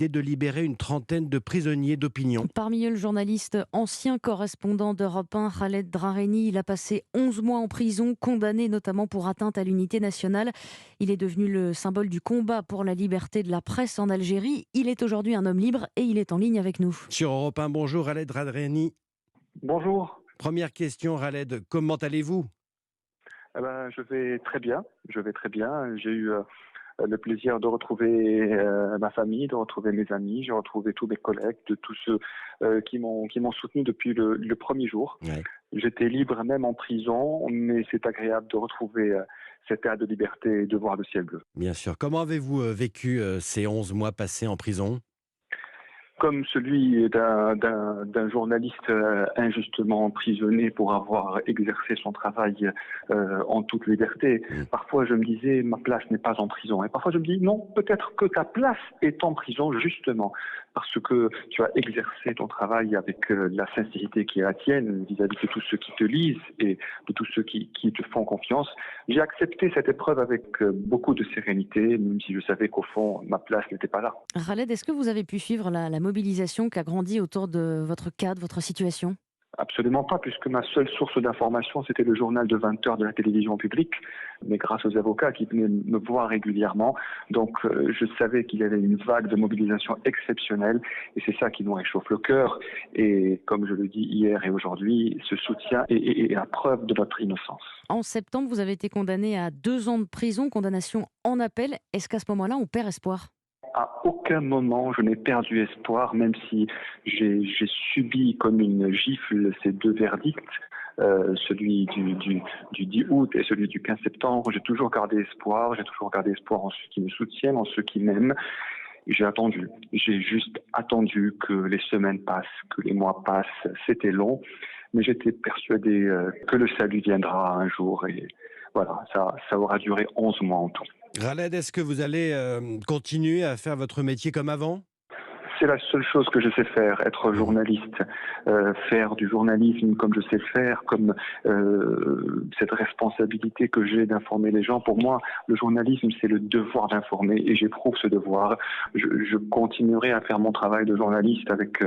de libérer une trentaine de prisonniers d'opinion. Parmi eux, le journaliste ancien correspondant d'Europe 1, Khaled Drareni. Il a passé 11 mois en prison, condamné notamment pour atteinte à l'unité nationale. Il est devenu le symbole du combat pour la liberté de la presse en Algérie. Il est aujourd'hui un homme libre et il est en ligne avec nous. Sur Europe 1, bonjour Khaled Radreni. Bonjour. Première question Khaled, comment allez-vous? Je vais très bien. Je vais très bien. J'ai eu le plaisir de retrouver ma famille, de retrouver mes amis. J'ai retrouvé tous mes collègues, de tous ceux qui m'ont soutenu depuis le premier jour. Ouais. J'étais libre même en prison, mais c'est agréable de retrouver cet air de liberté et de voir le ciel bleu. Bien sûr. Comment avez-vous vécu ces 11 mois passés en prison? Comme celui d'un journaliste injustement emprisonné pour avoir exercé son travail en toute liberté. Mm. Parfois, je me disais, ma place n'est pas en prison. Et parfois, je me dis, non, peut-être que ta place est en prison, justement, parce que tu as exercé ton travail avec la sincérité qui est la tienne vis-à-vis de tous ceux qui te lisent et de tous ceux qui te font confiance. J'ai accepté cette épreuve avec beaucoup de sérénité, même si je savais qu'au fond, ma place n'était pas là. Khaled, est-ce que vous avez pu suivre la mobilisation qui a grandi autour de votre cas, de votre situation? Absolument pas, puisque ma seule source d'information, c'était le journal de 20 heures de la télévision publique, mais grâce aux avocats qui venaient me voir régulièrement. Donc, je savais qu'il y avait une vague de mobilisation exceptionnelle, et c'est ça qui nous réchauffe le cœur. Et comme je le dis hier et aujourd'hui, ce soutien est la preuve de notre innocence. En septembre, vous avez été condamné à 2 ans de prison, condamnation en appel. Est-ce qu'à ce moment-là, on perd espoir? À aucun moment, je n'ai perdu espoir, même si j'ai subi comme une gifle ces deux verdicts, celui du 10 août et celui du 15 septembre. J'ai toujours gardé espoir en ceux qui me soutiennent, en ceux qui m'aiment. Et j'ai juste attendu que les semaines passent, que les mois passent. C'était long, mais j'étais persuadé que le salut viendra un jour. Et voilà, ça aura duré 11 mois en tout. Khaled, est-ce que vous allez continuer à faire votre métier comme avant? C'est la seule chose que je sais faire, être journaliste, faire du journalisme comme je sais le faire, comme cette responsabilité que j'ai d'informer les gens. Pour moi, le journalisme, c'est le devoir d'informer et j'éprouve ce devoir. Je continuerai à faire mon travail de journaliste avec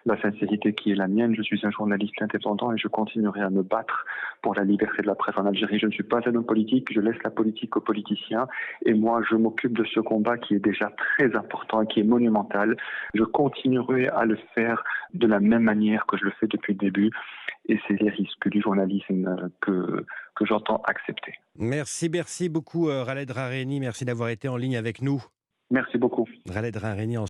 la sincérité qui est la mienne. Je suis un journaliste indépendant et je continuerai à me battre pour la liberté de la presse en Algérie. Je ne suis pas un homme politique, je laisse la politique aux politiciens et moi, je m'occupe de ce combat qui est déjà très important et qui est monumental. Je continuerai à le faire de la même manière que je le fais depuis le début. Et c'est les risques du journalisme que j'entends accepter. Merci beaucoup Khaled Drareni. Merci d'avoir été en ligne avec nous. Merci beaucoup. Khaled Drareni,